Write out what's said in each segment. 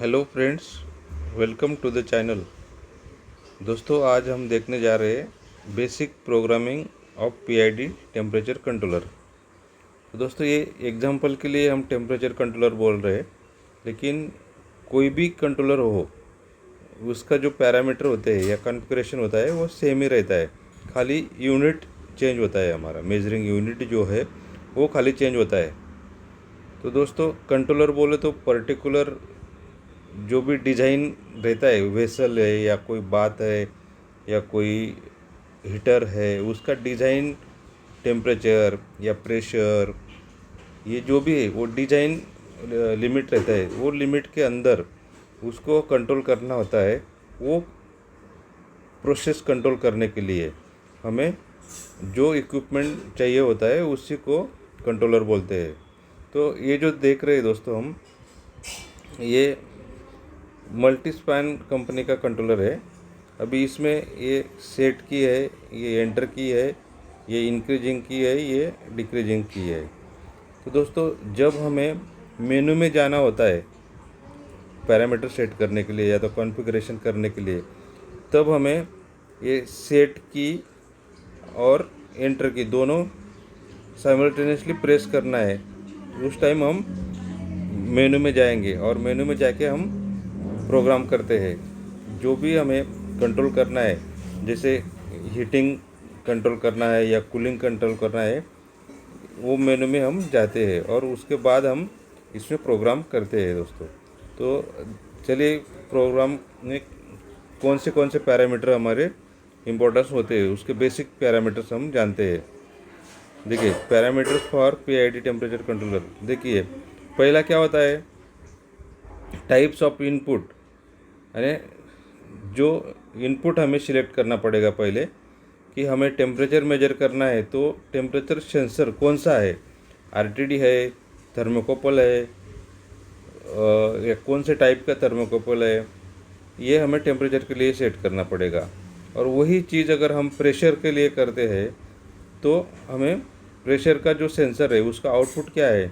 Hello friends, welcome to the channel. दोस्तों, आज हम देखने जा रहे हैं basic programming of PID temperature controller. तो दोस्तों, ये एग्जांपल के लिए हम टेम्परेचर कंट्रोलर बोल रहे हैं, लेकिन कोई भी कंट्रोलर हो उसका जो पैरामीटर होते हैं या कॉन्फ़िगरेशन होता है वो सेम ही रहता है। खाली यूनिट चेंज होता है, हमारा मेजरिंग यूनिट जो है वो खाली चेंज होता है। तो दोस्तों, कंट्रोलर बोले तो पर्टिकुलर जो भी डिज़ाइन रहता है, वेसल है या कोई बात है या कोई हीटर है, उसका डिज़ाइन, टेम्परेचर या प्रेशर, ये जो भी है वो डिज़ाइन लिमिट रहता है। वो लिमिट के अंदर उसको कंट्रोल करना होता है। वो प्रोसेस कंट्रोल करने के लिए हमें जो इक्विपमेंट चाहिए होता है उसी को कंट्रोलर बोलते हैं। तो ये जो देख रहे हैं दोस्तों, हम ये मल्टीस्पैन कंपनी का कंट्रोलर है। अभी इसमें ये सेट की है, ये एंटर की है, ये इंक्रीजिंग की है, ये डिक्रीजिंग की है। तो दोस्तों, जब हमें मेनू में जाना होता है पैरामीटर सेट करने के लिए या तो कॉन्फ़िगरेशन करने के लिए, तब हमें ये सेट की और एंटर की दोनों साइमल्टेनियसली प्रेस करना है। उस टाइम हम मेनू में जाएंगे और मेनू में जाके हम प्रोग्राम करते हैं जो भी हमें कंट्रोल करना है। जैसे हीटिंग कंट्रोल करना है या कूलिंग कंट्रोल करना है, वो मेनू में हम जाते हैं और उसके बाद हम इसमें प्रोग्राम करते हैं दोस्तों। तो चलिए, प्रोग्राम में कौन से पैरामीटर हमारे इम्पोर्टेंस होते हैं उसके बेसिक पैरामीटर्स हम जानते हैं। देखिए, parameters for PID temperature controller. देखिए, पहला क्या होता है, टाइप्स ऑफ इनपुट, यानी जो इनपुट हमें सिलेक्ट करना पड़ेगा पहले कि हमें टेम्परेचर मेजर करना है। तो टेम्परेचर सेंसर कौन सा है, आरटीडी है, थर्मोकपल है, या कौन से टाइप का थर्मोकपल है, ये हमें टेम्परेचर के लिए सेट करना पड़ेगा। और वही चीज़ अगर हम प्रेशर के लिए करते हैं तो हमें प्रेशर का जो सेंसर है उसका आउटपुट क्या है,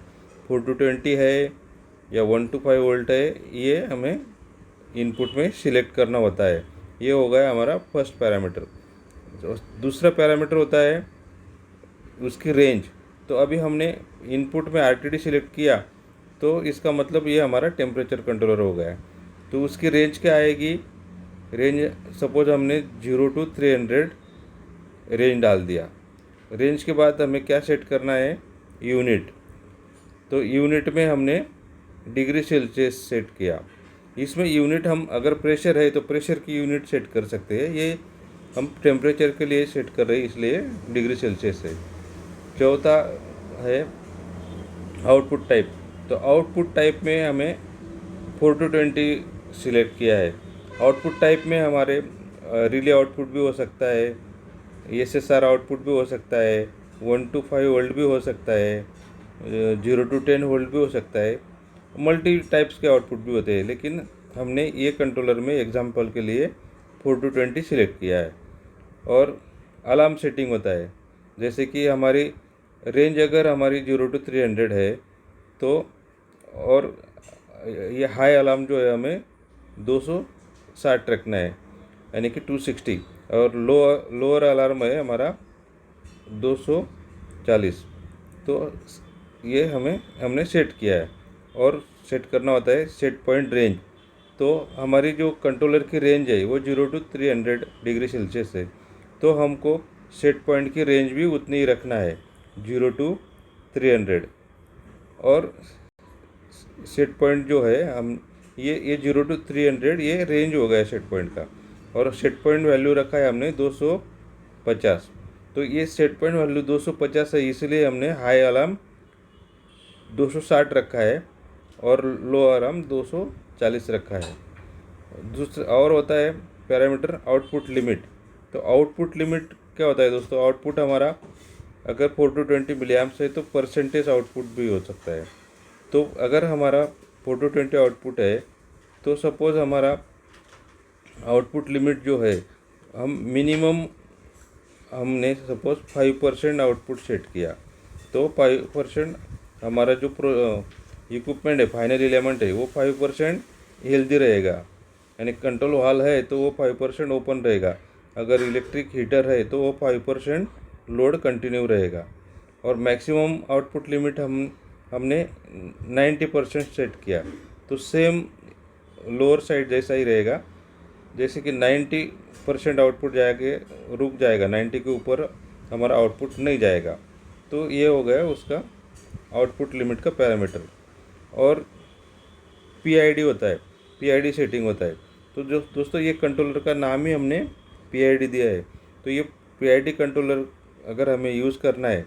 4 to 20 है या 1 to 5 वोल्ट है, ये हमें इनपुट में सिलेक्ट करना होता है। ये हो गया हमारा फर्स्ट पैरामीटर। दूसरा पैरामीटर होता है उसकी रेंज। तो अभी हमने इनपुट में आरटीडी सिलेक्ट किया, तो इसका मतलब ये हमारा टेम्परेचर कंट्रोलर हो गया। तो उसकी रेंज क्या आएगी, रेंज सपोज हमने 0 to 300 रेंज डाल दिया। रेंज के बाद हमें क्या सेट करना है, यूनिट। तो यूनिट में हमने डिग्री सेल्सियस सेट किया। इसमें यूनिट हम अगर प्रेशर है तो प्रेशर की यूनिट सेट कर सकते हैं, ये हम टेम्परेचर के लिए सेट कर रहे हैं इसलिए डिग्री सेल्सियस है। चौथा है आउटपुट टाइप। तो आउटपुट टाइप में हमें 4 to 20 सिलेक्ट किया है। आउटपुट टाइप में हमारे रिले आउटपुट भी हो सकता है, एसएसआर आउटपुट भी हो सकता है, 1 to 5 वोल्ट भी हो सकता है, 0 to 10 वोल्ट भी हो सकता है, मल्टी टाइप्स के आउटपुट भी होते हैं। लेकिन हमने ये कंट्रोलर में एग्जांपल के लिए 4 to 20 सिलेक्ट किया है। और अलार्म सेटिंग होता है, जैसे कि हमारी रेंज अगर हमारी 0 to 300 है तो, और ये हाई अलार्म जो है हमें 260 रखना है, यानी कि 260, और लोअर अलार्म है हमारा 240। तो ये हमने सेट किया है। और सेट करना होता है सेट पॉइंट रेंज। तो हमारी जो कंट्रोलर की रेंज है वो 0 to 300 डिग्री सेल्सियस है, तो हमको सेट पॉइंट की रेंज भी उतनी ही रखना है, 0 to 300। और सेट पॉइंट जो है हम ये 0 to 300 ये रेंज हो गया सेट पॉइंट का। और सेट पॉइंट वैल्यू रखा है हमने 250। तो ये सेट पॉइंट वैल्यू 250 है, इसलिए हमने हाई अलार्म 260 रखा है और लो अलार्म 240 रखा है। दूसरा और होता है पैरामीटर आउटपुट लिमिट। तो आउटपुट लिमिट क्या होता है दोस्तों, आउटपुट हमारा अगर 4 to 20 मिली एम्प्स है तो परसेंटेज आउटपुट भी हो सकता है। तो अगर हमारा 4 to 20 आउटपुट है तो सपोज़ हमारा आउटपुट लिमिट जो है, हम मिनिमम हमने सपोज़ 5% आउटपुट सेट किया। तो 5% हमारा जो इक्विपमेंट है, फाइनल एलिमेंट है, वो 5% हेल्दी रहेगा। यानी कंट्रोल वाल्व है तो वो 5% ओपन रहेगा, अगर इलेक्ट्रिक हीटर है तो वो 5% लोड कंटिन्यू रहेगा। और मैक्सिमम आउटपुट लिमिट हमने 90% सेट किया, तो सेम लोअर साइड जैसा ही रहेगा, जैसे कि 90% आउटपुट जाके रुक जाएगा, 90 के ऊपर हमारा आउटपुट नहीं जाएगा। तो ये हो गया उसका आउटपुट लिमिट का पैरामीटर। और पीआईडी होता है, पीआईडी सेटिंग होता है। तो जो दोस्तों ये कंट्रोलर का नाम ही हमने पीआईडी दिया है। तो ये पीआईडी कंट्रोलर अगर हमें यूज़ करना है,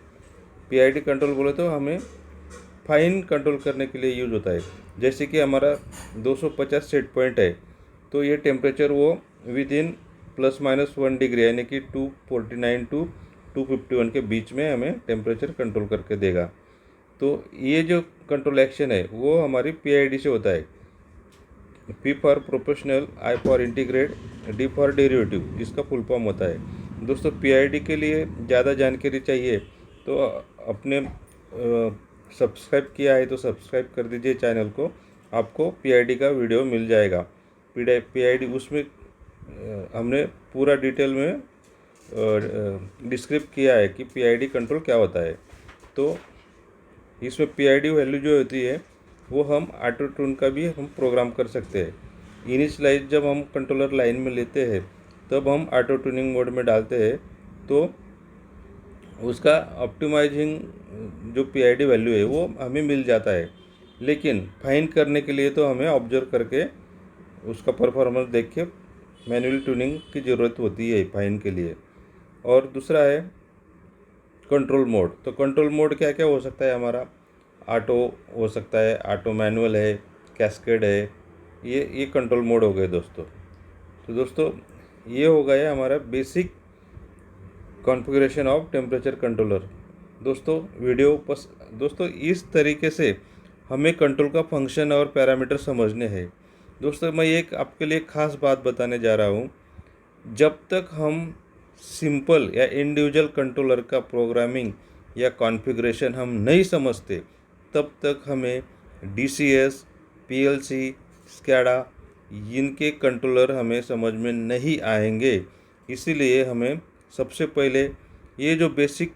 पीआईडी कंट्रोल बोले तो हमें फाइन कंट्रोल करने के लिए यूज़ होता है। जैसे कि हमारा 250 सेट पॉइंट है, तो ये टेम्परेचर वो विद इन ±1 डिग्री यानी कि 249 टू 251 के बीच में हमें टेम्परेचर कंट्रोल करके देगा। तो ये जो कंट्रोल एक्शन है वो हमारी पीआईडी से होता है। P for professional, I for integrate, D for derivative, इसका फुल फॉर्म होता है। दोस्तों पीआईडी के लिए ज़्यादा जानकारी चाहिए तो अपने सब्सक्राइब किया है तो सब्सक्राइब कर दीजिए चैनल को, आपको पीआईडी का वीडियो मिल जाएगा। पीआईडी उसमें हमने पूरा डिटेल में डिस्क्रिप्ट किया है कि पीआईडी कंट्रोल क्या होता है। तो इसमें पीआईडी वैल्यू जो होती है वो हम ऑटो ट्यून का भी हम प्रोग्राम कर सकते हैं। इनिशियलाइज जब हम कंट्रोलर लाइन में लेते हैं तब हम ऑटो ट्यूनिंग मोड में डालते हैं, तो उसका ऑप्टिमाइजिंग जो पीआईडी वैल्यू है वो हमें मिल जाता है। लेकिन फाइन करने के लिए तो हमें ऑब्जर्व करके उसका परफॉर्मेंस देख के मैनुअल ट्यूनिंग की ज़रूरत होती है फाइन के लिए। और दूसरा है कंट्रोल मोड। तो कंट्रोल मोड क्या क्या हो सकता है हमारा, ऑटो हो सकता है, ऑटो मैनुअल है, कैस्केड है, ये कंट्रोल मोड हो गए दोस्तों। तो दोस्तों ये हो गया हमारा basic configuration of temperature controller. दोस्तों इस तरीके से हमें कंट्रोल का फंक्शन और पैरामीटर समझने हैं। दोस्तों मैं एक आपके लिए खास बात बताने जा रहा हूँ, जब तक हम सिंपल या इंडिविजुअल कंट्रोलर का प्रोग्रामिंग या कॉन्फ़िगरेशन हम नहीं समझते, तब तक हमें डीसीएस, पीएलसी, स्कैडा इनके कंट्रोलर हमें समझ में नहीं आएंगे। इसीलिए हमें सबसे पहले ये जो बेसिक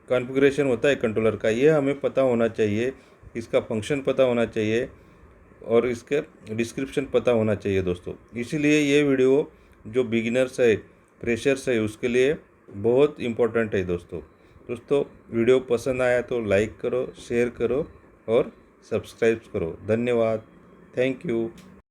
कॉन्फ़िगरेशन होता है कंट्रोलर का, ये हमें पता होना चाहिए, इसका फंक्शन पता होना चाहिए और इसके डिस्क्रिप्शन पता होना चाहिए दोस्तों। इसीलिए ये वीडियो जो बिगिनर्स है, फ्रेशर्स है, उसके लिए बहुत इम्पोर्टेंट है दोस्तों वीडियो पसंद आया तो लाइक करो, शेयर करो और सब्सक्राइब करो। धन्यवाद, थैंक यू।